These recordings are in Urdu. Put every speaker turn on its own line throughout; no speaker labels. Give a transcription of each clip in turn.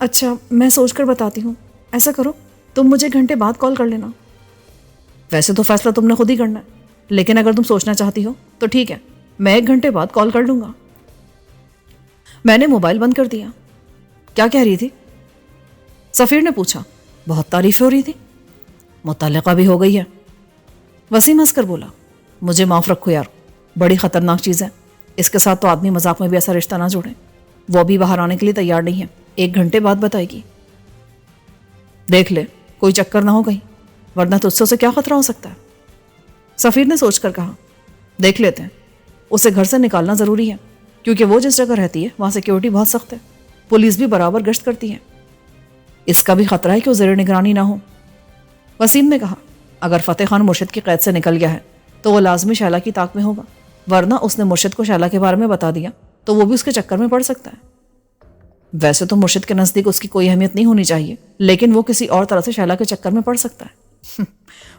اچھا میں سوچ کر بتاتی ہوں. ایسا کرو تم مجھے گھنٹے بعد کال کر لینا. ویسے تو فیصلہ تم نے خود ہی کرنا ہے, لیکن اگر تم سوچنا چاہتی ہو تو ٹھیک ہے, میں 1 گھنٹے بعد کال کر لوں گا. میں نے موبائل بند کر دیا. کیا کہہ رہی تھی؟ سفیر نے پوچھا. بہت تعریفیں ہو رہی تھی. متعلقہ بھی ہو گئی ہے. وسیم ہنس کر بولا. مجھے معاف رکھو یار, بڑی خطرناک چیز ہے. اس کے ساتھ تو آدمی مذاق میں بھی ایسا رشتہ نہ جوڑے. وہ ابھی باہر آنے کے لیے تیار نہیں ہے, 1 گھنٹے بعد بتائے گی. دیکھ لے کوئی چکر نہ ہو کہیں, ورنہ تجھ سے اسے کیا خطرہ ہو سکتا ہے. سفیر نے سوچ کر کہا. دیکھ لیتے ہیں. اسے گھر سے نکالنا ضروری ہے, کیونکہ وہ جس جگہ رہتی ہے وہاں سیکیورٹی بہت سخت ہے. پولیس بھی برابر گشت کرتی ہے. اس کا بھی خطرہ ہے کہ وہ زیر نگرانی نہ ہو. وسیم نے کہا. اگر فتح خان مرشد کی قید سے نکل گیا ہے تو وہ لازمی شیلا کی طاق میں ہوگا, ورنہ اس نے مرشد کو شیلا کے بارے میں بتا دیا تو وہ بھی اس کے چکر میں پڑ سکتا ہے. ویسے تو مرشد کے نزدیک اس کی کوئی اہمیت نہیں ہونی چاہیے, لیکن وہ کسی اور طرح سے شیلا کے چکر میں پڑ سکتا ہے.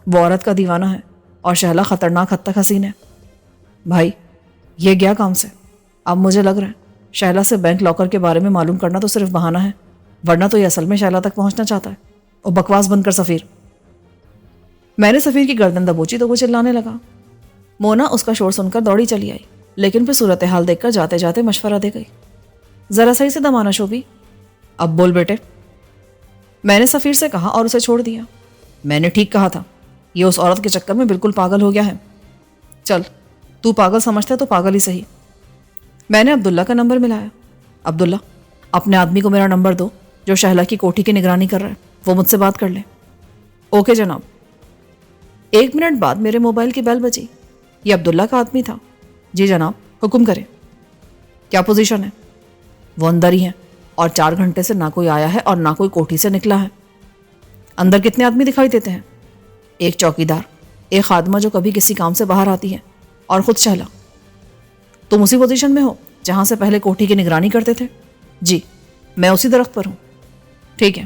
وہ عورت کا دیوانہ ہے اور شیلا خطرناک حد تک حسین ہے. بھائی یہ گیا کام سے. اب مجھے لگ رہا ہے شیلا سے بینک لاکر کے بارے میں معلوم کرنا تو صرف بہانہ ہے, ورنہ تو یہ اصل میں شیلا تک پہنچنا چاہتا ہے. اور بکواس بند کر سفیر. میں نے سفیر کی گردن دبوچی تو وہ چلانے لگا. مونا اس کا شور سن کر دوڑی چلی آئی, لیکن پھر صورتحال دیکھ کر جاتے جاتے مشورہ دے گئی. ذرا صحیح سے دم آنا شوبی. اب بول بیٹے. میں نے سفیر سے کہا اور اسے چھوڑ دیا. میں نے ٹھیک کہا تھا, یہ اس عورت کے چکر میں بالکل پاگل ہو گیا ہے. چل تو پاگل سمجھتا ہے تو پاگل ہی صحیح. میں نے عبداللہ کا نمبر ملایا. عبداللہ اپنے آدمی کو میرا نمبر دو جو شہلا کی کوٹھی کی نگرانی کر رہا ہے, وہ مجھ سے بات کر لے. اوکے جناب. 1 منٹ بعد میرے موبائل کی بیل بجی. یہ عبداللہ کا آدمی تھا. جی جناب حکم کریں. کیا پوزیشن ہے؟ وہ اندر ہی ہیں, اور 4 گھنٹے سے نہ کوئی آیا ہے اور نہ کوئی کوٹھی سے نکلا ہے. اندر کتنے آدمی دکھائی دیتے ہیں؟ 1 چوکیدار, 1 خادمہ جو کبھی کسی کام سے باہر آتی ہے, اور خود شہلا. تم اسی پوزیشن میں ہو جہاں سے پہلے کوٹھی کی نگرانی کرتے تھے؟ جی میں اسی درخت پر ہوں. ٹھیک ہے,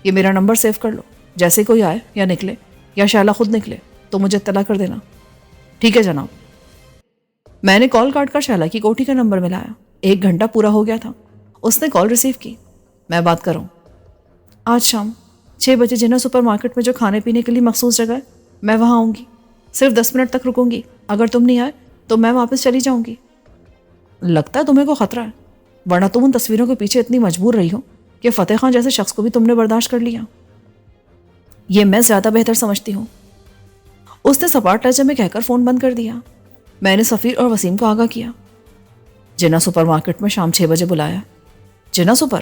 یہ میرا نمبر سیو کر لو. جیسے کوئی آئے یا نکلے یا شہلا خود نکلے تو مجھے اطلاع کر دینا. ٹھیک ہے جناب. میں نے کال کاٹ کر شہلا کی کوٹھی کا نمبر ملایا. 1 گھنٹہ پورا ہو گیا تھا. اس نے کال ریسیو کی. میں بات کر رہا ہوں. آج شام 6 بجے جنرل سپر مارکیٹ میں جو کھانے پینے کے لیے مخصوص جگہ ہے, میں وہاں آؤں گی. صرف 10 منٹ تک رکوں گی. اگر تم نہیں آئے تو میں واپس چلی جاؤں گی. لگتا ہے تمہیں کو خطرہ ہے, ورنہ تم ان تصویروں کے پیچھے اتنی مجبور رہی ہو کہ فتح خان جیسے شخص کو بھی تم نے برداشت کر لیا. یہ میں زیادہ بہتر سمجھتی ہوں. اس نے سپاٹ لہجے میں کہہ کر فون بند کر دیا. میں نے سفیر اور وسیم کو آگاہ کیا. جنا سپر مارکیٹ میں شام 6 بجے بلایا. جنا سپر؟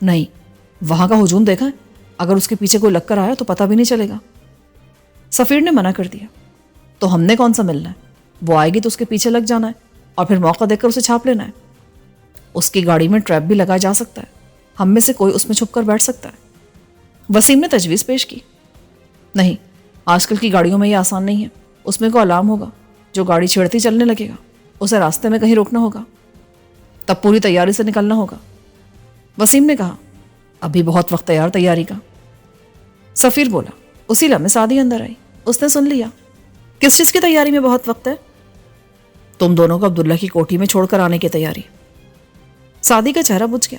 نہیں, وہاں کا ہجوم دیکھا ہے, اگر اس کے پیچھے کوئی لگ کر آیا تو پتہ بھی نہیں چلے گا. سفیر نے منع کر دیا. تو ہم نے کون سا ملنا ہے؟ وہ آئے گی تو اس کے پیچھے لگ جانا ہے اور پھر موقع دیکھ کر اسے چھاپ لینا ہے. اس کی گاڑی میں ٹریپ بھی لگایا جا سکتا ہے, ہم میں سے کوئی اس میں چھپ کر بیٹھ سکتا ہے. وسیم نے تجویز پیش کی. نہیں, آج کل کی گاڑیوں میں یہ آسان نہیں ہے. اس میں کوئی الارم ہوگا, جو گاڑی چھیڑتی چلنے لگے گا. اسے راستے میں کہیں روکنا ہوگا, تب پوری تیاری سے نکلنا ہوگا. وسیم نے کہا. ابھی بہت وقت ہے یار تیاری کا. سفیر بولا. اسی لمحے سعدی اندر آئی. اس نے سن لیا. کس چیز کی تیاری میں بہت وقت ہے؟ تم دونوں کو عبداللہ کی کوٹھی میں چھوڑ کر آنے کی تیاری. سعدی کا چہرہ بجھ گیا.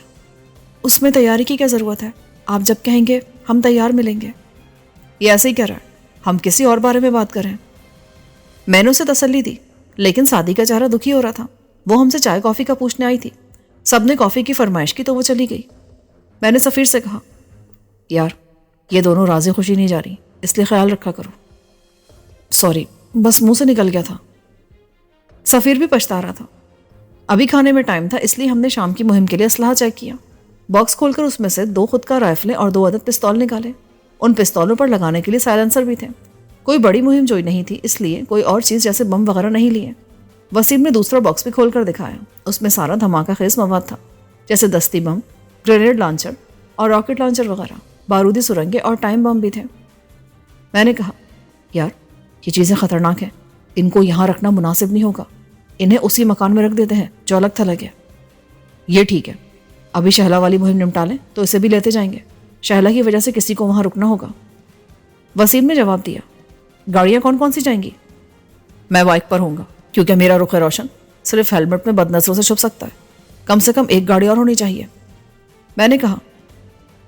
اس میں تیاری کی کیا ضرورت ہے؟ آپ جب کہیں گے ہم تیار ملیں گے. یہ ایسے ہی کہہ رہا ہے, ہم کسی اور بارے میں بات کریں. میں نے اسے تسلی دی, لیکن سعدی کا چہرہ دکھی ہو رہا تھا. وہ ہم سے چائے کافی کا پوچھنے آئی تھی. سب نے کافی کی فرمائش کی تو وہ چلی گئی. میں نے سفیر سے کہا. یار یہ دونوں راضی خوشی نہیں جا رہی, اس لیے خیال رکھا کرو. سوری, بس منہ سے نکل گیا تھا. سفیر بھی پچھتا رہا تھا. ابھی کھانے میں ٹائم تھا, اس لیے ہم نے شام کی مہم کے لیے اسلحہ چیک کیا. باکس کھول کر اس میں سے 2 خود کار رائفلیں اور 2 عدد پستول نکالے. ان پستولوں پر لگانے کے لیے سائلنسر بھی تھے. کوئی بڑی مہم جوئی نہیں تھی, اس لیے کوئی اور چیز جیسے بم وغیرہ نہیں لیے. وسیم نے دوسرا باکس بھی کھول کر دکھایا. اس میں سارا دھماکہ خیز مواد تھا, جیسے دستی بم, گرینیڈ لانچر اور راکٹ لانچر وغیرہ. بارودی سرنگیں اور ٹائم بم بھی تھے. میں نے کہا. یار یہ چیزیں خطرناک ہیں, ان کو یہاں رکھنا مناسب نہیں ہوگا. انہیں اسی مکان میں رکھ دیتے ہیں جو الگ تھلگ ہے. یہ ٹھیک ہے, ابھی شہلا والی مہم نمٹا لیں تو اسے بھی لیتے جائیں گے. شہلا کی وجہ سے کسی کو وہاں رکنا ہوگا. وسیم نے جواب دیا. گاڑیاں کون کون سی جائیں گی؟ میں بائک پر ہوں گا, کیونکہ میرا رخ روشن صرف ہیلمٹ میں بد نظروں سے چھپ سکتا ہے. کم سے کم 1 گاڑی اور ہونی چاہیے. میں نے کہا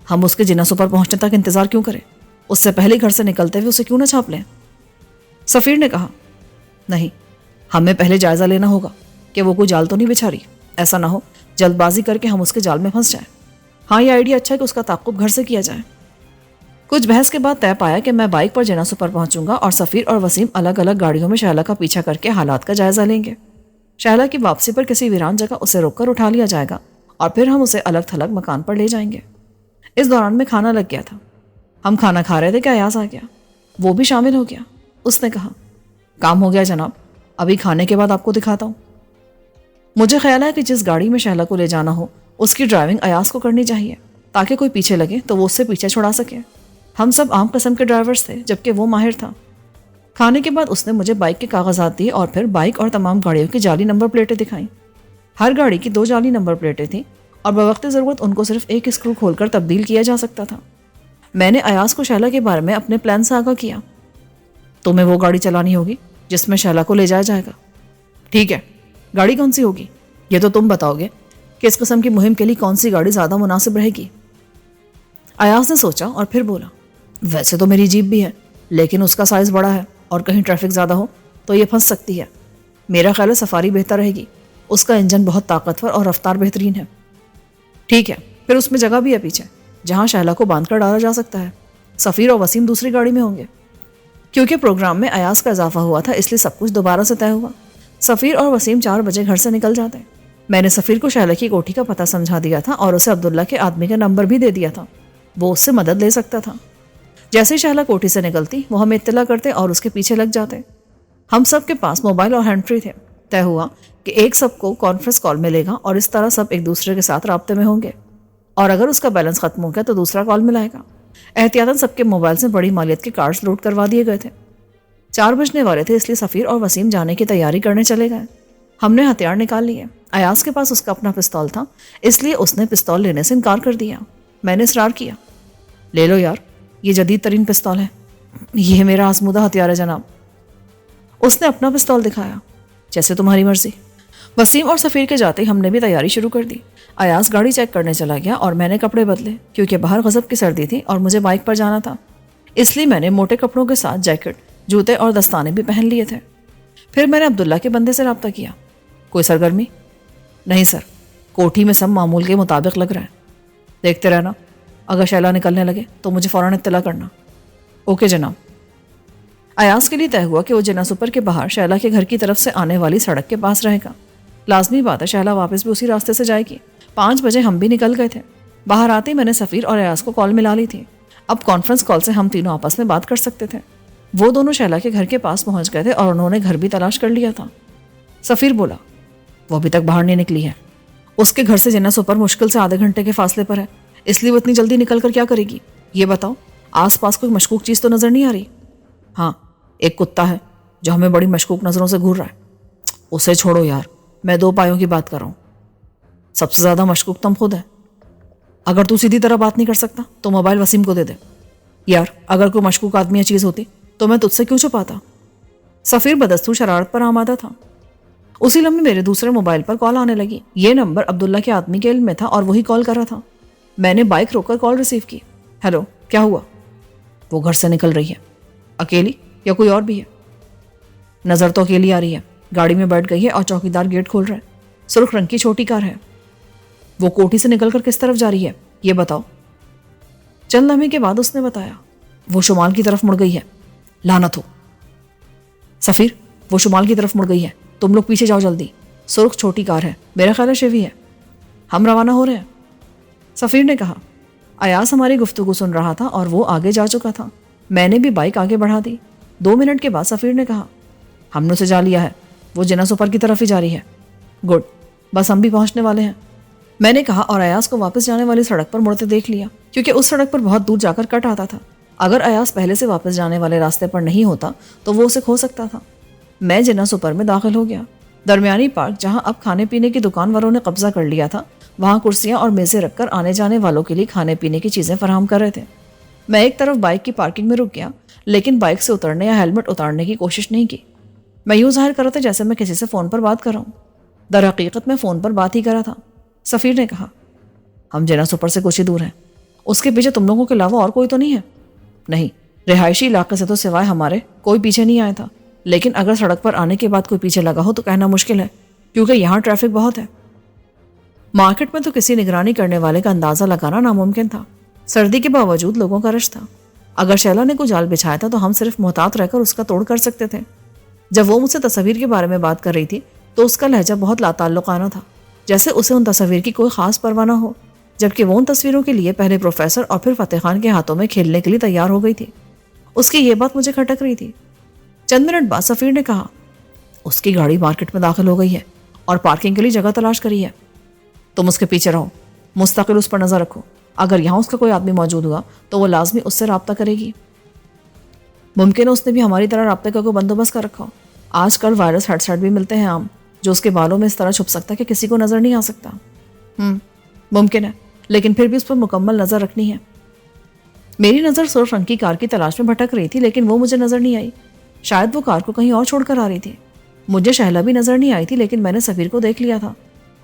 ہم اس کے جنازوں پر پہنچنے تک انتظار کیوں کریں؟ اس سے پہلے گھر سے نکلتے ہوئے اسے کیوں نہ چھاپ لیں؟ سفیر نے کہا نہیں، ہمیں پہلے جائزہ لینا ہوگا کہ وہ کوئی جال تو نہیں بچھا رہی، ایسا نہ ہو جلد بازی کر کے ہم اس کے جال میں پھنس جائیں۔ ہاں یہ آئیڈیا اچھا ہے کہ اس کا تعاقب گھر سے کیا جائے۔ کچھ بحث کے بعد طے پایا کہ میں بائک پر جنازوں پر پہنچوں گا اور سفیر اور وسیم الگ الگ گاڑیوں میں شہلا کا پیچھا کر کے حالات کا جائزہ لیں گے۔ شہلا کی واپسی پر کسی ویران جگہ اسے روک کر اٹھا لیا جائے گا اور پھر ہم اسے الگ تھلگ مکان پر لے جائیں گے۔ اس دوران میں کھانا لگ گیا تھا، ہم کھانا کھا رہے تھے کہ ایاز آ گیا، وہ بھی شامل ہو گیا۔ اس نے کہا کام ہو گیا جناب، ابھی کھانے کے بعد آپ کو دکھاتا ہوں۔ مجھے خیال ہے کہ جس گاڑی میں شہلا کو لے جانا ہو اس کی ڈرائیونگ ایاز کو کرنی چاہیے تاکہ کوئی پیچھے لگے تو وہ اس سے پیچھے چھڑا سکے۔ ہم سب عام قسم کے ڈرائیورز تھے جبکہ وہ ماہر تھا۔ کھانے کے بعد اس نے مجھے بائک کے کاغذات دیے اور پھر بائک اور تمام گاڑیوں کی جعلی نمبر پلیٹیں دکھائیں۔ ہر گاڑی کی 2 جعلی نمبر پلیٹیں تھیں اور بوقت ضرورت ان کو صرف ایک اسکرو کھول کر تبدیل کیا جا سکتا تھا۔ میں نے ایاز کو شہلا کے بارے میں اپنے پلان سے آگاہ کیا۔ تمہیں وہ گاڑی چلانی ہوگی جس میں شہلا کو لے جایا جائے گا۔ ٹھیک ہے، گاڑی کون سی ہوگی یہ تو تم بتاؤ گے کہ اس قسم کی مہم کے لیے کون سی گاڑی زیادہ مناسب رہے گی۔ ایاز نے سوچا اور پھر بولا ویسے تو میری جیپ بھی ہے لیکن اس کا سائز بڑا ہے اور کہیں ٹریفک زیادہ ہو تو یہ پھنس سکتی ہے۔ میرا خیال ہے سفاری بہتر رہے گی، اس کا انجن بہت طاقتور اور رفتار بہترین ہے۔ ٹھیک ہے، پھر اس میں جگہ بھی ہے پیچھے جہاں شہلا کو باندھ کر ڈالا جا سکتا ہے۔ سفیر اور وسیم دوسری گاڑی میں ہوں گے۔ کیونکہ پروگرام میں ایاز کا اضافہ ہوا تھا اس لیے سب کچھ دوبارہ سے طے ہوا۔ سفیر اور وسیم 4 بجے گھر سے نکل جاتے۔ میں نے سفیر کو شہلا کی کوٹھی کا پتہ سمجھا دیا تھا اور اسے عبداللہ کے آدمی کا نمبر بھی دے دیا تھا، وہ اس سے مدد لے سکتا تھا۔ جیسے ہی شہلا کوٹھی سے نکلتی وہ ہمیں اطلاع کرتے اور اس کے پیچھے لگ جاتے۔ ہم سب کے پاس موبائل اور ہینڈ فری تھے۔ طے ہوا کہ ایک سب کو کانفرنس کال ملے گا اور اس طرح سب ایک دوسرے کے ساتھ رابطے میں ہوں گے، اور اگر اس کا بیلنس ختم ہو گیا تو دوسرا کال ملائے گا۔ احتیاطاً سب کے موبائل سے بڑی مالیت کے کارڈز لوڈ کروا دیے گئے تھے۔ 4 بجنے والے تھے اس لیے سفیر اور وسیم جانے کی تیاری کرنے چلے گئے۔ ہم نے ہتھیار نکال لیے۔ ایاز کے پاس اس کا اپنا پستول تھا اس لیے اس نے پستول لینے سے انکار کر دیا۔ میں نے اصرار کیا لے لو یار، یہ جدید ترین پستول ہے، یہ میرا آزمودہ ہتھیار ہے جناب۔ اس نے اپنا پستول دکھایا۔ جیسے تمہاری مرضی۔ وسیم اور سفیر کے جاتے ہم نے بھی تیاری شروع کر دی۔ ایاز گاڑی چیک کرنے چلا گیا اور میں نے کپڑے بدلے کیونکہ باہر غضب کی سردی تھی اور مجھے بائک پر جانا تھا، اس لیے میں نے موٹے کپڑوں کے ساتھ جیکٹ، جوتے اور دستانے بھی پہن لیے تھے۔ پھر میں نے عبداللہ کے بندے سے رابطہ کیا۔ کوئی سرگرمی؟ نہیں سر، کوٹھی میں سب معمول کے مطابق لگ رہا ہے، دیکھتے رہنا، اگر شہلا نکلنے لگے تو مجھے فوراً اطلاع کرنا۔ اوکے جناب۔ ایاز کے لیے طے ہوا کہ وہ جنا سپر کے باہر شہلا کے گھر کی طرف سے آنے والی سڑک کے پاس رہے گا۔ لازمی بات ہے شہلا واپس بھی اسی راستے سے جائے گی۔ 5 بجے ہم بھی نکل گئے تھے۔ باہر آتے میں نے سفیر اور ایاز کو کال ملا لی تھی۔ اب کانفرنس کال سے ہم تینوں آپس میں بات کر سکتے تھے۔ وہ دونوں شہلا کے گھر کے پاس پہنچ گئے تھے اور انہوں نے گھر بھی تلاش کر لیا تھا۔ سفیر بولا وہ ابھی تک باہر نہیں نکلی ہے، اس کے گھر سے جنا سپر مشکل سے آدھے گھنٹے کے فاصلے پر ہے، اس لیے وہ اتنی جلدی نکل کر کیا کرے گی؟ یہ بتاؤ، آس پاس کوئی مشکوک چیز تو نظر نہیں آ رہی؟ ہاں، ایک کتا ہے جو ہمیں بڑی مشکوک نظروں سے گھور رہا ہے۔ اسے چھوڑو یار، میں 2 پایوں کی بات کر رہا ہوں۔ سب سے زیادہ مشکوک تم خود ہے۔ اگر تو سیدھی طرح بات نہیں کر سکتا تو موبائل وسیم کو دے دے۔ یار اگر کوئی مشکوک آدمی یا چیز ہوتی تو میں تجھ سے کیوں چھپاتا؟ سفیر بدستور شرارت پر آمادہ تھا۔ اسی لمحے میرے دوسرے موبائل پر کال آنے لگی۔ یہ نمبر عبداللہ کے آدمی کے علم میں تھا اور وہی کال کر رہا تھا۔ میں نے بائک روک کر کال ریسیو کی۔ ہیلو، کیا ہوا؟ وہ گھر سے نکل رہی ہے۔ اکیلی یا کوئی اور بھی ہے؟ نظر تو اکیلی آ رہی ہے، گاڑی میں بیٹھ گئی ہے اور چوکیدار گیٹ کھول رہا ہے۔ سرخ رنگ کی چھوٹی کار ہے۔ وہ کوٹھی سے نکل کر کس طرف جا رہی ہے یہ بتاؤ۔ چند لمحے کے بعد اس نے بتایا وہ شمال کی طرف مڑ گئی ہے۔ لعنت ہو سفیر، وہ شمال کی طرف مڑ گئی ہے، تم لوگ پیچھے جاؤ جلدی۔ سرخ چھوٹی کار ہے، میرا خیال ہے شیوی ہے۔ ہم روانہ ہو رہے ہیں، سفیر نے کہا۔ ایاز ہماری گفتگو سن رہا تھا اور وہ آگے جا چکا تھا۔ میں نے بھی بائک آگے بڑھا دی۔ 2 منٹ کے بعد سفیر نے کہا ہم نے اسے جا لیا ہے، وہ جنا سپر کی طرف ہی جا رہی ہے۔ گڈ، بس ہم بھی پہنچنے والے ہیں، میں نے کہا اور ایاز کو واپس جانے والی سڑک پر مڑتے دیکھ لیا کیونکہ اس سڑک پر بہت دور جا کر کٹ آتا تھا۔ اگر ایاز پہلے سے واپس جانے والے راستے پر نہیں ہوتا تو وہ اسے کھو سکتا تھا۔ میں جنا سپر میں داخل ہو گیا۔ درمیانی پارک جہاں اب کھانے پینے کی دکان والوں نے قبضہ کر لیا تھا، وہاں کرسیاں اور میزیں رکھ کر آنے جانے والوں کے لیے کھانے پینے کی چیزیں فراہم کر رہے تھے۔ میں ایک طرف بائک کی پارکنگ میں رک گیا لیکن بائک سے اترنے یا ہیلمٹ اتارنے کی کوشش نہیں کی۔ میں یوں ظاہر کر رہا تھا جیسے میں کسی سے فون پر بات کر رہا ہوں، در حقیقت میں فون پر بات ہی کر رہا تھا۔ سفیر نے کہا ہم جنا سپر سے کچھ ہی دور ہیں. اس کے پیچھے تم لوگوں کے علاوہ اور کوئی تو نہیں ہے؟ نہیں، رہائشی علاقے سے تو سوائے ہمارے کوئی پیچھے نہیں آیا تھا، لیکن اگر سڑک پر آنے کے بعد کوئی پیچھے لگا ہو تو کہنا مشکل ہے، کیونکہ یہاں ٹریفک بہت ہے. مارکیٹ میں تو کسی نگرانی کرنے والے کا اندازہ لگانا ناممکن تھا. سردی کے باوجود لوگوں کا رش تھا. اگر شیلا نے کوئی جال بچھایا تھا تو ہم صرف محتاط رہ کر اس کا توڑ کر سکتے تھے. جب وہ مجھ سے تصاویر کے بارے میں بات کر رہی تھی تو اس کا لہجہ بہت لاتعلقانہ تھا، جیسے اسے ان تصاویر کی کوئی خاص پرواہ نہ ہو، جبکہ وہ ان تصویروں کے لیے پہلے پروفیسر اور پھر فتح خان کے ہاتھوں میں کھیلنے کے لیے تیار ہو گئی تھی. اس کی یہ بات مجھے کھٹک رہی تھی. چند منٹ بعد سفیر نے کہا، اس کی گاڑی مارکیٹ میں داخل ہو گئی ہے اور پارکنگ کے لیے جگہ تلاش کری ہے. تم اس کے پیچھے رہو، مستقل اس پر نظر رکھو. اگر یہاں اس کا کوئی آدمی موجود ہوا تو وہ لازمی اس سے رابطہ کرے گی. ممکن ہے اس نے بھی ہماری طرح رابطے کا کوئی بندوبست کر رکھا ہو. آج کل وائرس ہیڈ سیٹ بھی ملتے ہیں عام، جو اس کے بالوں میں اس طرح چھپ سکتا ہے کہ کسی کو نظر نہیں آ سکتا. ممکن ہے، لیکن پھر بھی اس پر مکمل نظر رکھنی ہے. میری نظر سرخ رنگ کی کار کی تلاش میں بھٹک رہی تھی، لیکن وہ مجھے نظر نہیں آئی. شاید وہ کار کو کہیں اور چھوڑ کر آ رہی تھی. مجھے شہلا بھی نظر نہیں آئی تھی، لیکن میں نے سفیر کو دیکھ لیا تھا.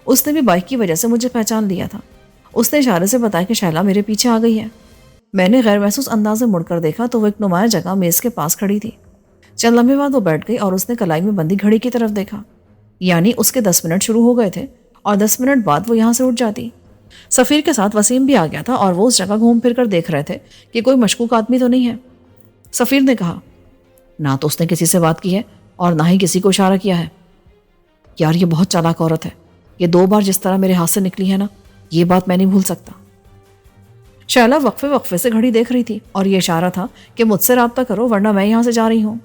اس نے بھی بائک کی وجہ سے مجھے پہچان لیا تھا. اس نے اشارے سے بتایا کہ شہلا میرے پیچھے آ گئی ہے. میں نے غیر محسوس انداز میں مڑ کر دیکھا تو وہ ایک نمایاں جگہ میز کے پاس کھڑی تھی. چند لمحے بعد وہ بیٹھ گئی اور اس نے کلائی میں بندی گھڑی کی طرف دیکھا. یعنی اس کے 10 منٹ شروع ہو گئے تھے اور 10 منٹ بعد وہ یہاں سے اٹھ جاتی. سفیر کے ساتھ وسیم بھی آ گیا تھا اور وہ اس جگہ گھوم پھر کر دیکھ رہے تھے کہ کوئی مشکوک آدمی تو نہیں ہے. سفیر نے کہا، نہ تو اس نے کسی سے بات کی ہے اور نہ ہی کسی کو اشارہ کیا ہے. یار یہ بہت چالاک عورت ہے. یہ 2 بار جس طرح میرے ہاتھ سے نکلی ہے نا، یہ بات میں نہیں بھول سکتا. شیلا وقفے سے گھڑی دیکھ رہی تھی اور یہ اشارہ تھا کہ مجھ سے رابطہ کرو ورنہ میں یہاں سے جا رہی ہوں.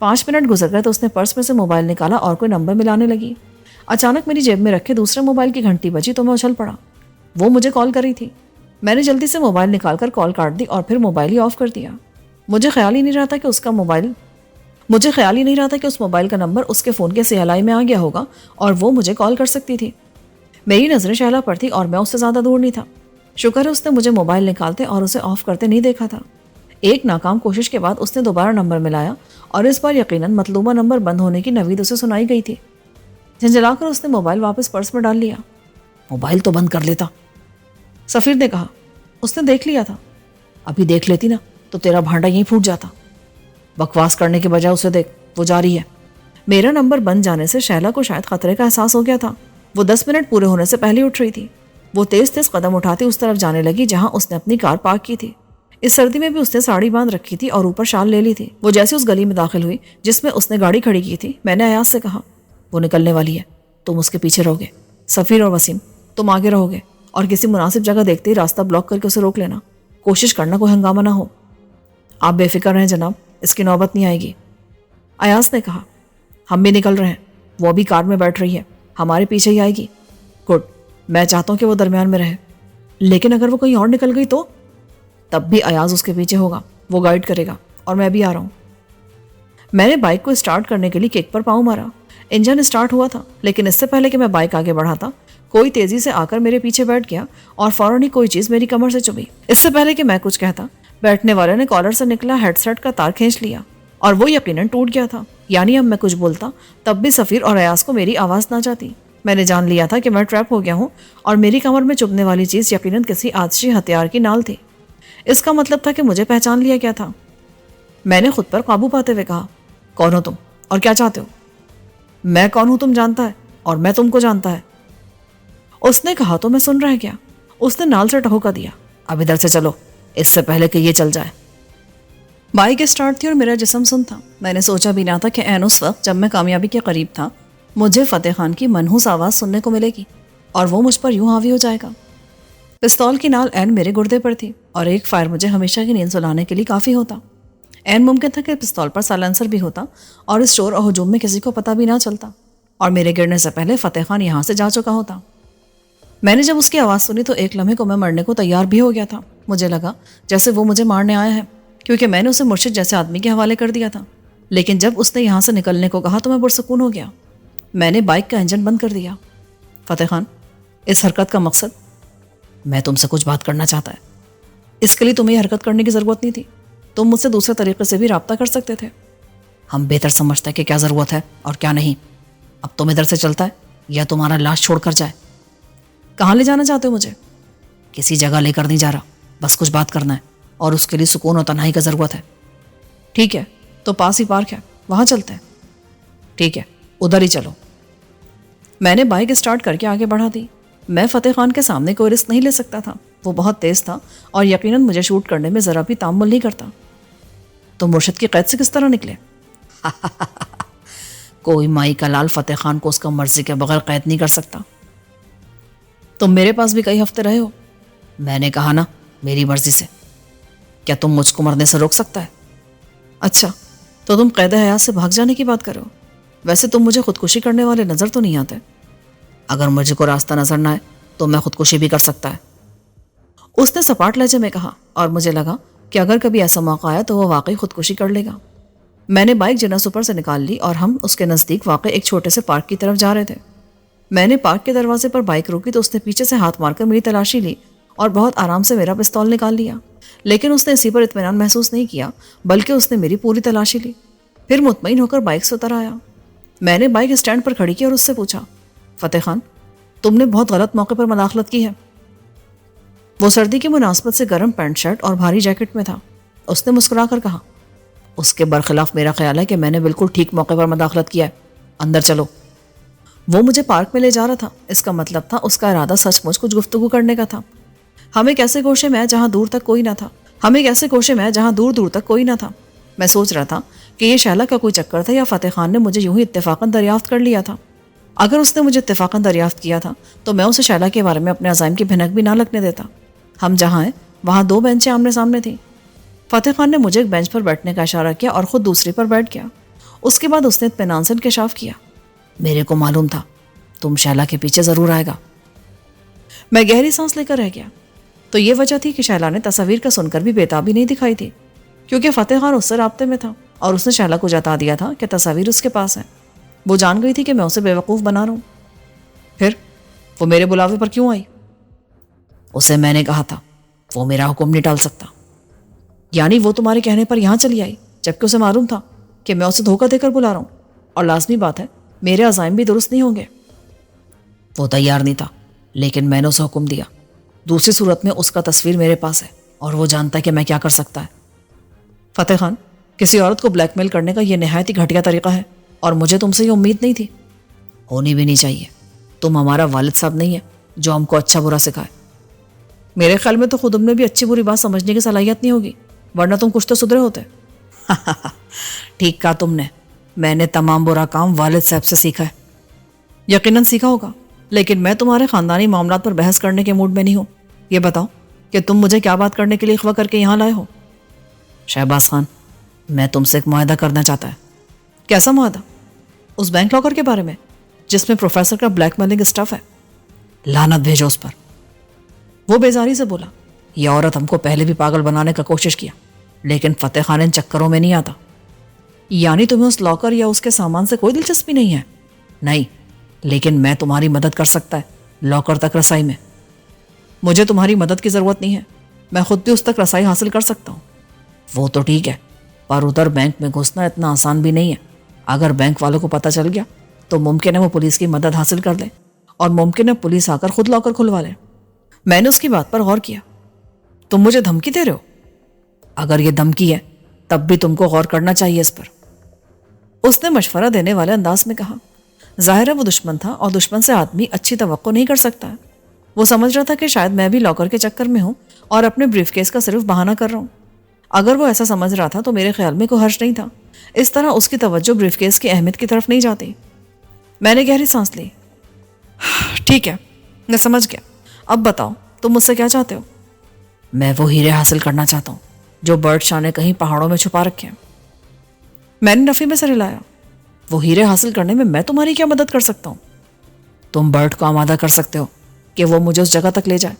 5 منٹ گزر گئے تو اس نے پرس میں سے موبائل نکالا اور کوئی نمبر ملانے لگی. اچانک میری جیب میں رکھے دوسرے موبائل کی گھنٹی بجی تو میں اچھل پڑا. وہ مجھے کال کر رہی تھی. میں نے جلدی سے موبائل نکال کر کال کاٹ دی اور پھر موبائل ہی آف کر دیا. مجھے خیال ہی نہیں رہا تھا کہ اس موبائل کا نمبر اس کے فون کے سیالائی میں آ گیا ہوگا اور وہ مجھے کال کر سکتی تھی. میری نظریں شیلا پر تھی اور میں اس سے زیادہ دور نہیں تھا. شکر ہے اس نے مجھے موبائل نکالتے اور اسے آف کرتے نہیں دیکھا تھا. ایک ناکام کوشش کے بعد اس نے دوبارہ نمبر ملایا اور اس بار یقیناً مطلوبہ نمبر بند ہونے کی نوید اسے سنائی گئی تھی. جھنجھلا کر اس نے موبائل واپس پرس میں ڈال لیا. موبائل تو بند کر لیتا، سفیر نے کہا. اس نے دیکھ لیا تھا. ابھی دیکھ لیتی نا تو تیرا بھانڈا یہیں پھوٹ جاتا. بکواس کرنے کے بجائے اسے دیکھ، وہ جا رہی ہے. میرا نمبر بند جانے سے شیلا کو شاید خطرے کا احساس ہو گیا تھا. وہ 10 منٹ پورے ہونے سے پہلے اٹھ رہی تھی. وہ تیز قدم اٹھاتی اس طرف جانے لگی جہاں اس نے اپنی کار پارک کی تھی. اس سردی میں بھی اس نے ساڑی باندھ رکھی تھی اور اوپر شال لے لی تھی. وہ جیسے اس گلی میں داخل ہوئی جس میں اس نے گاڑی کھڑی کی تھی، میں نے ایاز سے کہا، وہ نکلنے والی ہے، تم اس کے پیچھے رہو گے. سفیر اور وسیم تم آگے رہو گے اور کسی مناسب جگہ دیکھتے ہی راستہ بلاک کر کے اسے روک لینا. کوشش کرنا کوئی ہنگامہ نہ ہو. آپ بے فکر رہیں جناب، اس کی نوبت نہیں آئے گی. ایاز نے کہا. ہم بھی نکل رہے ہیں. وہ ابھی کار میں بیٹھ رہی ہے، ہمارے پیچھے ہی آئے گی. گڈ. میں چاہتا ہوں کہ وہ درمیان میں رہے، لیکن اگر وہ کہیں اور نکل گئی تو؟ تب بھی ایاز اس کے پیچھے ہوگا، وہ گائیڈ کرے گا اور میں بھی آ رہا ہوں. میں نے بائک کو اسٹارٹ کرنے کے لیے کک پر پاؤں مارا. انجن اسٹارٹ ہوا تھا، لیکن اس سے پہلے کہ میں بائک آگے بڑھاتا کوئی تیزی سے آ کر میرے پیچھے بیٹھ گیا اور فوراً ہی کوئی چیز میری کمر سے چبھی. اس سے پہلے کہ میں کچھ کہتا، بیٹھنے والے نے کالر سے نکلا ہیڈ سیٹ کا تار کھینچ لیا اور وہ یقیناً ٹوٹ گیا تھا. یعنی اب میں کچھ بولتا تب بھی سفیر اور ایاز کو میری آواز نہ جاتی. میں نے جان لیا تھا کہ میں ٹریپ ہو گیا ہوں اور میری کمر میں چبھنے والی چیز یقیناً کسی آتشی ہتھیار کی نال تھی. اس کا مطلب تھا کہ مجھے پہچان لیا گیا تھا. میں نے خود پر قابو پاتے ہوئے کہا، کون ہو تم اور کیا چاہتے ہو؟ میں کون ہوں تم جانتا ہے اور میں تم کو جانتا ہے. اس نے کہا تو میں سن رہ گیا. اس نے نال سے ٹہوکا دیا، اب ادھر سے چلو اس سے پہلے کہ یہ چل جائے. بائک اسٹارٹ تھی اور میرا جسم سن تھا. میں نے سوچا بھی نہ تھا کہ عین اس وقت جب میں کامیابی کے قریب تھا مجھے فتح خان کی منحوس آواز سننے کو ملے گی اور وہ مجھ پر یوں حاوی ہو جائے گا. پستول کی نال عین میرے گردے پر تھی اور ایک فائر مجھے ہمیشہ کی نیند سلانے کے لیے کافی ہوتا. عین ممکن تھا کہ پستول پر سائلنسر بھی ہوتا اور اس شور اور ہجوم میں کسی کو پتہ بھی نہ چلتا اور میرے گرنے سے پہلے فتح خان یہاں سے جا چکا ہوتا. میں نے جب اس کی آواز سنی تو ایک لمحے کو میں مرنے کو تیار بھی ہو گیا تھا. مجھے لگا جیسے وہ مجھے مارنے آیا ہے، کیونکہ میں نے اسے مرشد جیسے آدمی کے حوالے کر دیا تھا. لیکن جب اس نے یہاں سے نکلنے کو کہا تو میں پرسکون ہو گیا. میں نے بائک کا انجن بند کر دیا. فتح خان، اس حرکت کا مقصد؟ میں تم سے کچھ بات کرنا چاہتا ہے. اس کے لیے تمہیں یہ حرکت کرنے کی ضرورت نہیں تھی. تم مجھ سے دوسرے طریقے سے بھی رابطہ کر سکتے تھے. ہم بہتر سمجھتے ہیں کہ کیا ضرورت ہے اور کیا نہیں. اب تم ادھر سے چلتا ہے یا تمہارا لاش چھوڑ کر جائے؟ کہاں لے جانا چاہتے ہو مجھے؟ کسی جگہ لے کر نہیں جا رہا, بس کچھ بات کرنا ہے اور اس کے لیے سکون اور تنہائی کا ضرورت ہے. ٹھیک ہے, تو پاس ہی پارک ہے, وہاں چلتے ہیں. ٹھیک ہے, ادھر ہی چلو. میں نے بائک اسٹارٹ کر کے آگے بڑھا دی. میں فتح خان کے سامنے کوئی رسک نہیں لے سکتا تھا. وہ بہت تیز تھا اور یقیناً مجھے شوٹ کرنے میں ذرا بھی تامل نہیں کرتا. تو مرشد کی قید سے کس طرح نکلے؟ کوئی مائی کا لال فتح خان کو اس کا مرضی کے بغیر قید نہیں کر سکتا. تم میرے پاس بھی کئی ہفتے رہے ہو. میں نے کہا نا, میری مرضی سے. کیا تم مجھ کو مرنے سے روک سکتا ہے؟ اچھا, تو تم قید حیات سے بھاگ جانے کی بات کرو. ویسے تم مجھے خودکشی کرنے والے نظر تو نہیں آتے. اگر مجھے کو راستہ نظر نہ آئے تو میں خودکشی بھی کر سکتا ہے, اس نے سپاٹ لہجے میں کہا, اور مجھے لگا کہ اگر کبھی ایسا موقع آیا تو وہ واقعی خودکشی کر لے گا. میں نے بائک جنا سپر سے نکال لی اور ہم اس کے نزدیک واقع ایک چھوٹے سے پارک کی طرف جا رہے تھے. میں نے پارک کے دروازے پر بائک روکی تو اس نے پیچھے سے ہاتھ مار کر میری تلاشی لی اور بہت آرام سے میرا پستول نکال لیا. لیکن اس نے اسی پر اطمینان محسوس نہیں کیا, بلکہ اس نے میری پوری تلاشی لی. پھر مطمئن ہو کر بائک سے اتر آیا. میں نے بائک اسٹینڈ پر کھڑی کی اور اس سے پوچھا, فتح خان, تم نے بہت غلط موقع پر مداخلت کی ہے. وہ سردی کی مناسبت سے گرم پینٹ شرٹ اور بھاری جیکٹ میں تھا. اس نے مسکرا کر کہا, اس کے برخلاف میرا خیال ہے کہ میں نے بالکل ٹھیک موقع پر مداخلت کیا ہے. اندر چلو. وہ مجھے پارک میں لے جا رہا تھا. اس کا مطلب تھا اس کا ارادہ سچ مچ کچھ گفتگو کرنے کا تھا. ہم ایک ایسے گوشے میں جہاں دور تک کوئی نہ تھا. میں سوچ رہا تھا کہ یہ شیلا کا کوئی چکر تھا یا فتح خان نے مجھے یوں ہی اتفاقاً دریافت کر لیا تھا. اگر اس نے مجھے اتفاقاً دریافت کیا تھا تو میں اسے شیلا کے بارے میں اپنے عزائم کی بھنک بھی نہ لگنے دیتا. ہم جہاں ہیں وہاں 2 بینچیں آمنے سامنے تھیں. فتح خان نے مجھے ایک بینچ پر بیٹھنے کا اشارہ کیا اور خود دوسری پر بیٹھ گیا. اس کے بعد اس نے اطمینان سے انکشاف کیا, میرے کو معلوم تھا تم شیلا کے پیچھے ضرور آئے گا. میں گہری سانس لے کر رہ گیا. تو یہ وجہ تھی کہ شیلا نے تصاویر کا سن کر بھی بےتابی نہیں دکھائی تھی, کیونکہ فتح خان اس سے رابطے میں تھا اور اس نے شیلا کو جتا دیا تھا کہ تصاویر اس کے پاس ہیں. وہ جان گئی تھی کہ میں اسے بیوقوف بنا رہا ہوں. پھر وہ میرے بلاوے پر کیوں آئی؟ اسے میں نے کہا تھا وہ میرا حکم نہیں ٹال سکتا. یعنی وہ تمہارے کہنے پر یہاں چلی آئی جبکہ اسے معلوم تھا کہ میں اسے دھوکہ دے کر بلا رہا ہوں, اور لازمی بات ہے میرے عزائم بھی درست نہیں ہوں گے. وہ تیار نہیں تھا, لیکن میں نے اسے حکم دیا. دوسری صورت میں اس کا تصویر میرے پاس ہے اور وہ جانتا ہے کہ میں کیا کر سکتا ہے. فتح خان, کسی عورت کو بلیک میل کرنے کا یہ نہایت ہی گھٹیا طریقہ ہے, اور مجھے تم سے یہ امید نہیں تھی. ہونی بھی نہیں چاہیے. تم ہمارا والد صاحب نہیں ہے جو ہم کو اچھا برا سکھائے. میرے خیال میں تو خود تم میں بھی اچھی بری بات سمجھنے کی صلاحیت نہیں ہوگی, ورنہ تم کچھ تو سدھرے ہوتے. ٹھیک کہا تم نے, میں نے تمام برا کام والد صاحب سے سیکھا ہے. یقیناً سیکھا ہوگا, لیکن میں تمہارے خاندانی معاملات پر بحث کرنے کے موڈ میں نہیں ہوں. یہ بتاؤ کہ تم مجھے کیا بات کرنے کے لیے اغوا کر کے یہاں لائے ہو؟ شہباز خان, میں تم سے ایک معاہدہ کرنا چاہتا ہے. کیسا معاہدہ؟ اس بینک لاکر کے بارے میں جس میں پروفیسر کا بلیک میلنگ اسٹف ہے. لعنت بھیجو اس پر. وہ بیزاری سے بولا, یہ عورت ہم کو پہلے بھی پاگل بنانے کا کوشش کیا, لیکن فتح خان ان چکروں میں نہیں آتا. یعنی تمہیں اس لاکر یا اس کے سامان سے کوئی دلچسپی نہیں ہے؟ نہیں, لیکن میں تمہاری مدد کر سکتا ہے لاکر تک رسائی میں. مجھے تمہاری مدد کی ضرورت نہیں ہے, میں خود بھی اس تک رسائی حاصل کر سکتا ہوں. وہ تو ٹھیک ہے, پر ادھر بینک میں گھسنا اتنا آسان بھی نہیں ہے. اگر بینک والوں کو پتہ چل گیا تو ممکن ہے وہ پولیس کی مدد حاصل کر لیں, اور ممکن ہے پولیس آ کر خود لاکر کھلوا لیں. میں نے اس کی بات پر غور کیا. تم مجھے دھمکی دے رہے ہو؟ اگر یہ دھمکی ہے تب بھی تم کو غور کرنا چاہیے اس پر. اس نے مشورہ دینے والے انداز میں کہا. ظاہر ہے وہ دشمن تھا, اور دشمن سے آدمی اچھی توقع نہیں کر سکتا. وہ سمجھ رہا تھا کہ شاید میں بھی لاکر کے چکر میں ہوں اور اپنے بریف کیس کا صرف بہانہ کر رہا ہوں. اگر وہ ایسا سمجھ رہا تھا تو میرے خیال میں کوئی حرج نہیں تھا. اس طرح اس کی توجہ بریف کیس کی اہمیت کی طرف نہیں جاتی. میں نے گہری سانس لی. ٹھیک ہے, میں سمجھ گیا. اب بتاؤ تم مجھ سے کیا چاہتے ہو؟ میں وہ ہیرے حاصل کرنا چاہتا ہوں جو برڈ شاہ نے کہیں پہاڑوں میں چھپا رکھے ہیں. میں نے نفی میں سر ہلایا. وہ ہیرے حاصل کرنے میں تمہاری کیا مدد کر سکتا ہوں؟ تم برڈ کو آمادہ کر سکتے ہو کہ وہ مجھے اس جگہ تک لے جائے.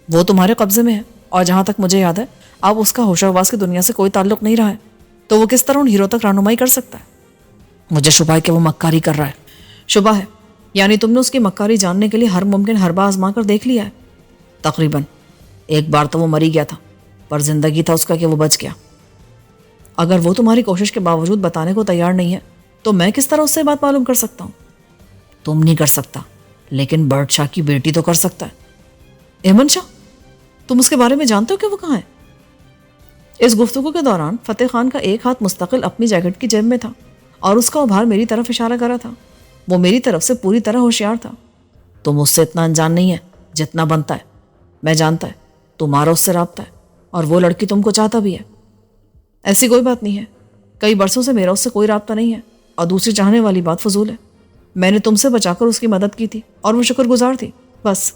وہ تمہارے قبضے میں ہے, اور جہاں تک مجھے یاد ہے اب اس کا ہوش و حواس کی دنیا سے کوئی تعلق نہیں رہا ہے, تو وہ کس طرح ان ہیرو تک رہنمائی کر سکتا ہے؟ مجھے شبہ ہے کہ وہ مکاری کر رہا ہے. شبہ ہے؟ یعنی تم نے اس کی مکاری جاننے کے لیے ہر ممکن حربہ آزما کر دیکھ لیا ہے؟ تقریباً. ایک بار تو وہ مری گیا تھا, پر زندگی تھا اس کا کہ وہ بچ گیا. اگر وہ تمہاری کوشش کے باوجود بتانے کو تیار نہیں ہے تو میں کس طرح اس سے بات معلوم کر سکتا ہوں؟ تم نہیں کر سکتا, لیکن برڈ شاہ کی بیٹی تو کر سکتا ہے. ایمن شاہ؟ تم اس کے بارے میں جانتے ہو کہ وہ کہاں ہے؟ اس گفتگو کے دوران فتح خان کا ایک ہاتھ مستقل اپنی جیکٹ کی جیب میں تھا اور اس کا ابھار میری طرف اشارہ کرا تھا. وہ میری طرف سے پوری طرح ہوشیار تھا. تم اس سے اتنا انجان نہیں ہے جتنا بنتا ہے. میں جانتا ہے تمہارا اس سے رابطہ ہے اور وہ لڑکی تم کو چاہتا بھی ہے. ایسی کوئی بات نہیں ہے. کئی برسوں سے میرا اس سے کوئی رابطہ نہیں ہے اور دوسری چاہنے والی بات فضول ہے. میں نے تم سے بچا کر اس کی مدد کی تھی اور وہ شکر گزار تھی بس.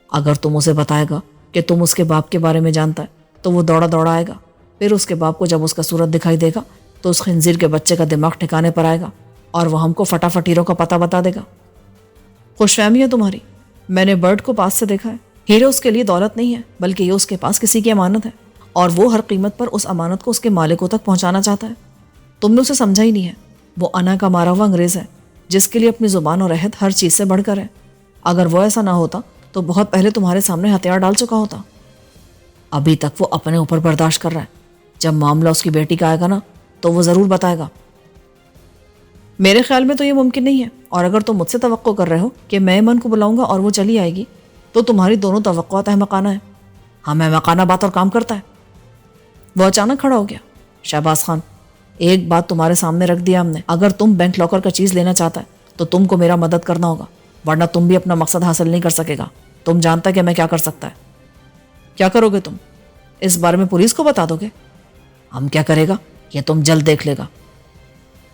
اگر تم اسے بتائے گا کہ تم اس کے باپ کے بارے میں جانتا ہے تو وہ دوڑا دوڑا آئے گا. پھر اس کے باپ کو جب اس کا صورت دکھائی دے گا تو اس خنزیر کے بچے کا دماغ ٹھکانے پر آئے گا اور وہ ہم کو فٹافٹ ہیرو کا پتہ بتا دے گا. خوش فہمی ہے تمہاری. میں نے برڈ کو پاس سے دیکھا ہے. ہیرو اس کے لیے دولت نہیں ہے بلکہ یہ اس کے پاس کسی کی امانت ہے اور وہ ہر قیمت پر اس امانت کو اس کے مالکوں تک پہنچانا چاہتا ہے. تم نے اسے سمجھا ہی نہیں ہے. وہ انا کا مارا ہوا انگریز ہے جس کے لیے اپنی زبان اور عہد ہر چیز سے بڑھ کر ہے. اگر وہ ایسا نہ ہوتا تو بہت پہلے تمہارے سامنے ہتھیار ڈال چکا ہوتا. ابھی تک وہ اپنے اوپر برداشت کر رہا ہے. جب معاملہ اس کی بیٹی کا آئے گا نا تو وہ ضرور بتائے گا. میرے خیال میں تو یہ ممکن نہیں ہے اور اگر تم مجھ سے توقع کر رہے ہو کہ میں ایمن کو بلاؤں گا اور وہ چلی آئے گی تو تمہاری دونوں توقعات احمقانہ ہیں. ہاں احمقانہ بات اور کام کرتا ہے. وہ اچانک کھڑا ہو گیا. شہباز خان ایک بات تمہارے سامنے رکھ دیا ہم نے. اگر تم بینک لاکر کا چیز لینا چاہتا ہے تو تم کو میرا مدد کرنا ہوگا ورنہ تم بھی اپنا مقصد حاصل نہیں کر سکے گا. تم جانتا ہے کہ میں کیا کر سکتا ہے. کیا کرو گے تم؟ اس بارے میں پولیس کو بتا دو گے؟ ہم کیا کرے گا یہ تم جلد دیکھ لے گا.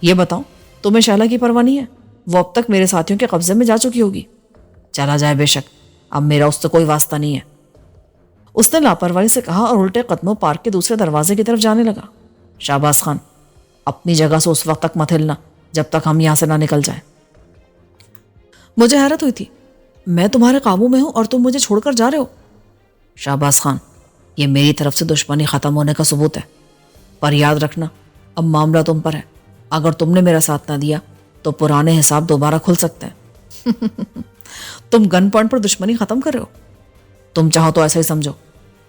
یہ بتاؤ تمہیں شائلہ کی پرواہ نہیں ہے؟ وہ اب تک میرے ساتھیوں کے قبضے میں جا چکی ہوگی. چلا جائے بے شک. اب میرا اس سے کوئی واسطہ نہیں ہے. اس نے لاپرواہی سے کہا اور الٹے قدموں پارک کے دوسرے دروازے کی طرف جانے لگا. شہباز خان اپنی جگہ سے اس وقت تک مت ہلنا جب تک ہم یہاں سے نہ نکل جائیں. مجھے حیرت ہوئی تھی. میں تمہارے قابو میں ہوں اور تم مجھے چھوڑ کر جا رہے ہو. شہباز خان یہ میری طرف سے دشمنی ختم ہونے کا ثبوت ہے. پر یاد رکھنا اب معاملہ تم پر ہے. اگر تم نے میرا ساتھ نہ دیا تو پرانے حساب دوبارہ کھل سکتے ہیں. تم گن پوائنٹ پر دشمنی ختم کر رہے ہو؟ تم چاہو تو ایسا ہی سمجھو.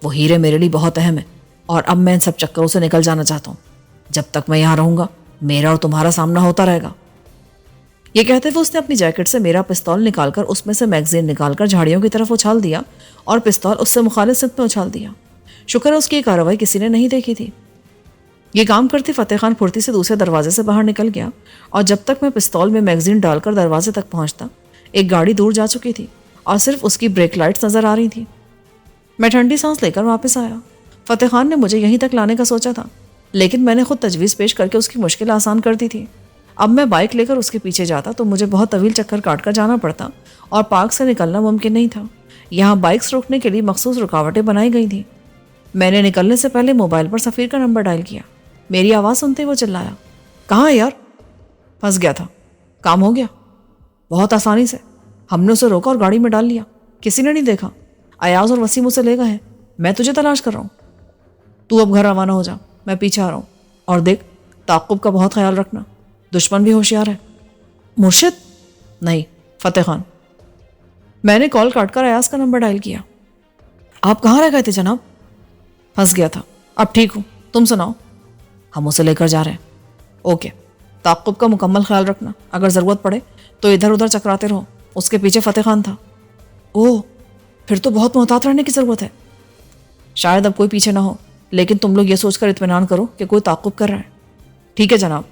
وہ ہیرے میرے لیے بہت اہم ہے اور اب میں ان سب چکروں سے نکل جانا چاہتا ہوں. جب تک میں یہاں رہوں گا میرا اور تمہارا سامنا ہوتا رہے گا. یہ کہتے ہوئے اس نے اپنی جیکٹ سے میرا پستول نکال کر اس میں سے میگزین نکال کر جھاڑیوں کی طرف اچھال دیا اور پستول اس سے مخالف سمت میں اچھال دیا. شکر ہے اس کی یہ کارروائی کسی نے نہیں دیکھی تھی. یہ کام کرتی فتح خان پھرتی سے دوسرے دروازے سے باہر نکل گیا اور جب تک میں پستول میں میگزین ڈال کر دروازے تک پہنچتا ایک گاڑی دور جا چکی تھی اور صرف اس کی بریک لائٹس نظر آ رہی تھی. میں ٹھنڈی سانس لے کر واپس آیا. فتح خان نے مجھے یہیں تک لانے کا سوچا تھا لیکن میں نے خود تجویز پیش کر کے اس کی مشکل آسان کر دی تھی. اب میں بائک لے کر اس کے پیچھے جاتا تو مجھے بہت طویل چکر کاٹ کر جانا پڑتا اور پارک سے نکلنا ممکن نہیں تھا. یہاں بائکس روکنے کے لیے مخصوص رکاوٹیں بنائی گئی تھیں. میں نے نکلنے سے پہلے موبائل پر سفیر کا نمبر ڈائل کیا. میری آواز سنتے وہ چلایا, کہاں یار؟ پھنس گیا تھا. کام ہو گیا بہت آسانی سے. ہم نے اسے روکا اور گاڑی میں ڈال لیا. کسی نے نہیں دیکھا. ایاز اور وسیم اسے لے گئے ہیں. میں تجھے تلاش کر رہا ہوں. تو اب گھر روانہ ہو جا, میں پیچھے آ رہا ہوں. اور دیکھ تعاقب کا بہت خیال رکھنا, دشمن بھی ہوشیار ہے. مرشد؟ نہیں, فتح خان. میں نے کال کاٹ کر ایاز کا نمبر ڈائل کیا. آپ کہاں رہ گئے تھے جناب؟ پھنس گیا تھا. اب ٹھیک ہوں, تم سناؤ. ہم اسے لے کر جا رہے ہیں. اوکے, تعاقب کا مکمل خیال رکھنا. اگر ضرورت پڑے تو ادھر ادھر چکراتے رہو. اس کے پیچھے فتح خان تھا. اوہ, پھر تو بہت محتاط رہنے کی ضرورت ہے. شاید اب کوئی پیچھے نہ ہو لیکن تم لوگ یہ سوچ کر اطمینان کرو کہ کوئی تعاقب کر رہا ہے. ٹھیک ہے جناب.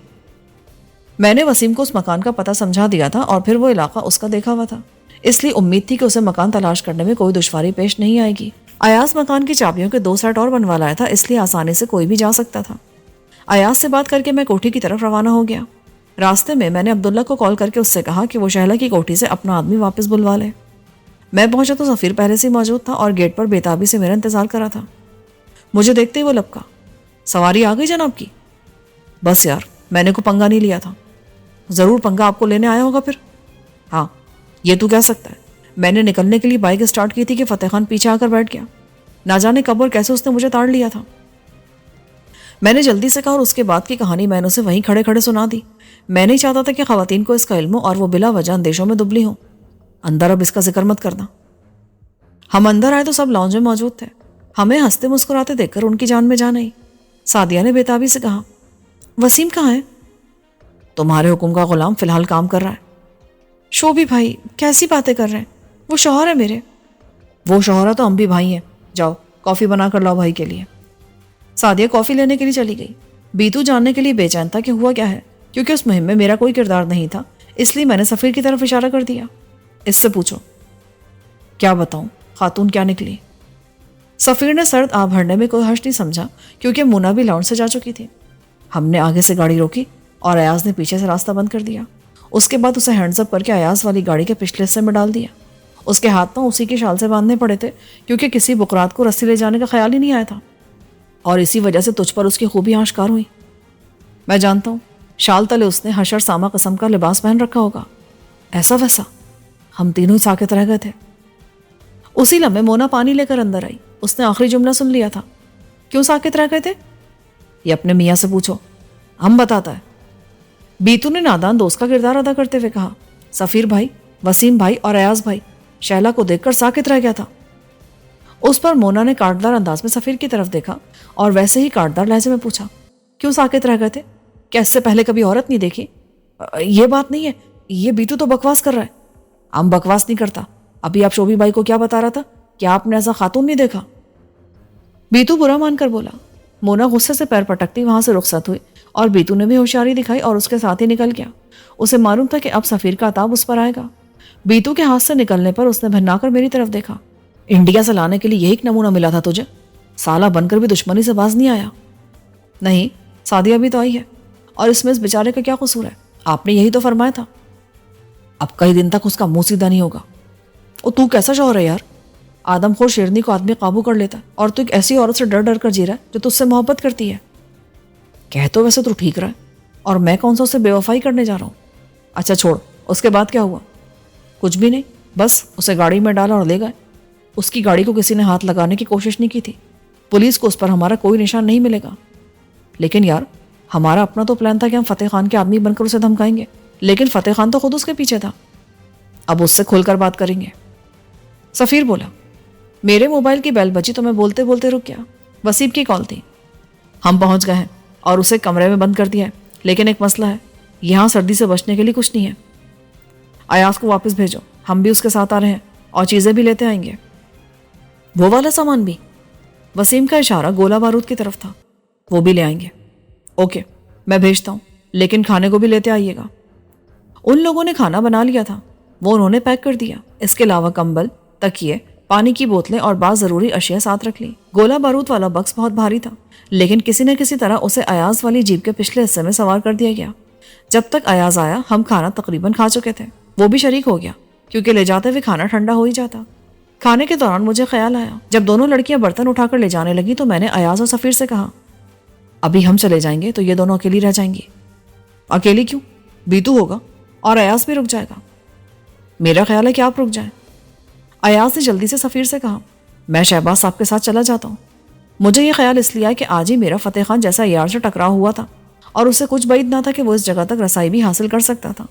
میں نے وسیم کو اس مکان کا پتہ سمجھا دیا تھا اور پھر وہ علاقہ اس کا دیکھا ہوا تھا, اس لیے امید تھی کہ اسے مکان تلاش کرنے میں کوئی دشواری پیش نہیں آئے گی. ایاز مکان کی چابیوں کے 2 سیٹ اور بنوا لایا تھا, اس لیے آسانی سے کوئی بھی جا سکتا تھا. ایاز سے بات کر کے میں کوٹھی کی طرف روانہ ہو گیا. راستے میں نے عبداللہ کو کال کر کے اس سے کہا کہ وہ شہلہ کی کوٹھی سے اپنا آدمی واپس بلوا لے. میں پہنچا تو سفیر پہلے سے موجود تھا اور گیٹ پر بےتابی سے میرا انتظار کرا تھا. مجھے دیکھتے ہی وہ لپکا, سواری آ گئی جناب کی؟ بس یار, میں نے کو پنگا نہیں لیا تھا. ضرور پنگا آپ کو لینے آیا ہوگا پھر. ہاں, یہ تو کہہ سکتا ہے. میں نے نکلنے کے لیے بائک اسٹارٹ کی تھی کہ فتح خان پیچھے آ کر بیٹھ گیا. نہ جانے کب اور کیسے اس نے مجھے تاڑ لیا تھا. میں نے جلدی سے کہا اور اس کے بعد کی کہانی میں نے اسے وہیں کھڑے کھڑے سنا دی. میں نہیں چاہتا تھا کہ خواتین کو اس کا علم ہو اور وہ بلا وجہ اندیشوں میں دبلی ہوں. اندر اب اس کا ذکر مت کرنا. ہم اندر آئے تو سب لاؤنج میں موجود تھے. ہمیں ہنستے مسکراتے دیکھ کر ان کی جان میں جان آئی. سعدیہ نے بےتابی سے کہا, وسیم کہاں ہے؟ تمہارے حکم کا غلام فی الحال کام کر رہا ہے. شوبھی بھائی کیسی باتیں کر رہے ہیں, وہ شوہر ہے میرے. وہ شوہر ہے تو ہم بھی بھائی ہیں، جاؤ کافی بنا کر لاؤ بھائی کے لیے۔ سعدیہ کافی لینے کے لیے چلی گئی۔ بیتو جاننے کے لیے بے چین تھا کہ ہوا کیا ہے، کیونکہ اس مہم میں میرا کوئی کردار نہیں تھا، اس لیے میں نے سفیر کی طرف اشارہ کر دیا۔ اس سے پوچھو۔ کیا بتاؤں، خاتون کیا نکلی؟ سفیر نے سرد آ بھرنے میں کوئی حرج نہیں سمجھا، کیونکہ مونا بھی لاؤنج سے جا چکی تھی۔ ہم نے آگے سے گاڑی روکی اور ایاز نے پیچھے سے راستہ بند کر دیا۔ اس کے بعد اسے ہینڈز اپ کر کے ایاز والی گاڑی کے پچھلے حصے میں ڈال دیا۔ اس کے ہاتھ اسی کی شال سے باندھنے پڑے تھے، کیونکہ کسی بکرات کو رسی لے جانے کا خیال ہی نہیں آیا تھا، اور اسی وجہ سے تجھ پر اس کی خوبیاں آشکار ہوئی۔ میں جانتا ہوں شال تلے اس نے حشر ساما قسم کا لباس پہن رکھا ہوگا۔ ایسا ویسا؟ ہم تینوں ہی ساکت رہ گئے تھے۔ اسی لمحے مونا پانی لے کر اندر آئی۔ اس نے آخری جملہ سن لیا تھا۔ کیوں ساکت رہ گئے تھے؟ یہ اپنے میاں سے پوچھو، ہم بتاتا ہے۔ بیتو نے نادان دوست کا کردار ادا کرتے ہوئے کہا۔ سفیر بھائی، وسیم بھائی اور ایاز بھائی شیلا کو دیکھ کر ساکت رہ گیا تھا۔ اس پر مونا نے کاٹدار انداز میں سفیر کی طرف دیکھا اور ویسے ہی کاٹدار لہجے میں پوچھا، کیوں ساکت رہ گئے تھے؟ کیا اس سے پہلے کبھی عورت نہیں دیکھی؟ یہ بات نہیں ہے، یہ بیتو تو بکواس کر رہا ہے۔ ہم بکواس نہیں کرتا۔ ابھی آپ شوبی بھائی کو کیا بتا رہا تھا؟ کیا آپ نے ایسا خاتون نہیں دیکھا؟ بیتو برا مان کر بولا۔ مونا غصے سے پیر پٹکتی وہاں سے رخصت ہوئی اور بیتو نے بھی ہوشیاری دکھائی اور اس کے ساتھ ہی نکل گیا۔ اسے معلوم تھا کہ اب سفیر کا عتاب اس پر آئے گا۔ بیتو کے ہاتھ سے نکلنے پر اس نے بھنا کر میری طرف دیکھا۔ انڈیا سے لانے کے لیے یہی ایک نمونہ ملا تھا تجھے؟ سالہ بن کر بھی دشمنی سے باز نہیں آیا؟ نہیں، سعدیہ بھی تو آئی ہے، اور اس میں اس بیچارے کا کیا قصور ہے؟ آپ نے یہی تو فرمایا تھا۔ اب کئی دن تک اس کا منہ سیدھا نہیں ہوگا۔ اور تو کیسا شوہر ہے یار؟ آدم خور شیرنی کو آدمی قابو کر لیتا ہے، اور تو ایک ایسی عورت سے ڈر ڈر کر جی رہا ہے جو تجھ سے محبت کرتی ہے۔ کہہ تو ویسے تو ٹھیک رہا ہے، اور میں کون سا اسے بے وفائی کرنے جا رہا ہوں؟ اچھا چھوڑ، اس کے بعد کیا ہوا؟ کچھ بھی نہیں، بس اسے گاڑی میں ڈالا اور لے گئے۔ اس کی گاڑی کو کسی نے ہاتھ لگانے کی کوشش نہیں کی تھی۔ پولیس کو اس پر ہمارا کوئی نشان نہیں ملے گا۔ لیکن یار، ہمارا اپنا تو پلان تھا کہ ہم فتح خان کے آدمی بن کر اسے دھمکائیں گے، لیکن فتح خان تو خود اس کے پیچھے تھا۔ اب اس سے کھل کر بات کریں گے۔ سفیر بولا۔ میرے موبائل کی بیل بجی تو میں بولتے بولتے رک گیا۔ وسیم کی کال تھی۔ ہم پہنچ گئے ہیں اور اسے کمرے میں بند کر دیا ہے، لیکن ایک مسئلہ ہے، یہاں سردی سے بچنے کے لیے کچھ نہیں ہے۔ ایاز کو واپس بھیجو، ہم بھی اس کے ساتھ آ رہے ہیں اور چیزیں بھی لیتے آئیں گے۔ وہ والا سامان بھی؟ وسیم کا اشارہ گولہ بارود کی طرف تھا۔ وہ بھی لے آئیں گے۔ اوکے، میں بھیجتا ہوں، لیکن کھانے کو بھی لیتے آئیے گا۔ ان لوگوں نے کھانا بنا لیا تھا، وہ انہوں نے پیک کر دیا۔ اس کے علاوہ کمبل، تکیے، پانی کی بوتلیں اور بعض ضروری اشیاء ساتھ رکھ لی۔ گولہ بارود والا بکس بہت بھاری تھا، لیکن کسی نہ کسی طرح اسے ایاز والی جیپ کے پچھلے حصے میں سوار کر دیا گیا۔ جب تک ایاز آیا ہم کھانا تقریباً کھا چکے تھے۔ وہ بھی شریک ہو گیا، کیونکہ لے جاتے ہوئے کھانا ٹھنڈا ہو ہی جاتا۔ کھانے کے دوران مجھے خیال آیا، جب دونوں لڑکیاں برتن اٹھا کر لے جانے لگی تو میں نے ایاز اور سفیر سے کہا، ابھی ہم چلے جائیں گے تو یہ دونوں اکیلی رہ جائیں گی۔ اکیلی کیوں؟ بیتو ہوگا اور ایاز بھی رک جائے گا۔ میرا خیال ہے کہ آپ رک جائیں۔ ایاز نے جلدی سے سفیر سے کہا، میں شہباز صاحب کے ساتھ چلا جاتا ہوں۔ مجھے یہ خیال اس لیے آیا کہ آج ہی میرا فتح خان جیسا یار سے ٹکراؤ ہوا تھا، اور اسے کچھ بعید نہ تھا کہ وہ اس جگہ تک رسائی بھی حاصل کر سکتا تھا۔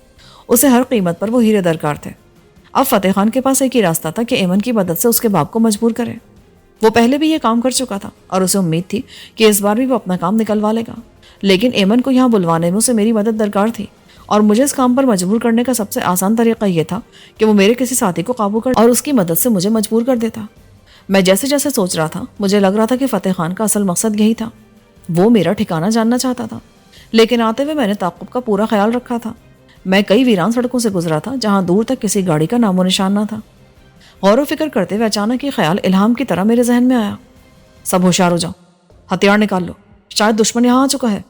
اسے ہر قیمت پر وہ ہیرے درکار تھے۔ اب فتح خان کے پاس ایک ہی راستہ تھا کہ ایمن کی مدد سے اس کے باپ کو مجبور کرے۔ وہ پہلے بھی یہ کام کر چکا تھا اور اسے امید تھی کہ اس بار بھی وہ اپنا کام نکلوا لے گا، لیکن ایمن کو یہاں بلوانے میں اسے میری مدد درکار تھی، اور مجھے اس کام پر مجبور کرنے کا سب سے آسان طریقہ یہ تھا کہ وہ میرے کسی ساتھی کو قابو کر اور اس کی مدد سے مجھے مجبور کر دیتا۔ میں جیسے جیسے سوچ رہا تھا مجھے لگ رہا تھا کہ فتح خان کا اصل مقصد یہی تھا۔ وہ میرا ٹھکانہ جاننا چاہتا تھا، لیکن آتے ہوئے میں نے تعاقب کا پورا خیال رکھا تھا۔ میں کئی ویران سڑکوں سے گزرا تھا جہاں دور تک کسی گاڑی کا نام و نشان نہ تھا۔ غور و فکر کرتے ہوئے اچانک یہ خیال الہام کی طرح میرے ذہن میں آیا، سب ہوشیار ہو جاؤ، ہتھیار نکال لو، شاید دشمن یہاں آ چکا ہے۔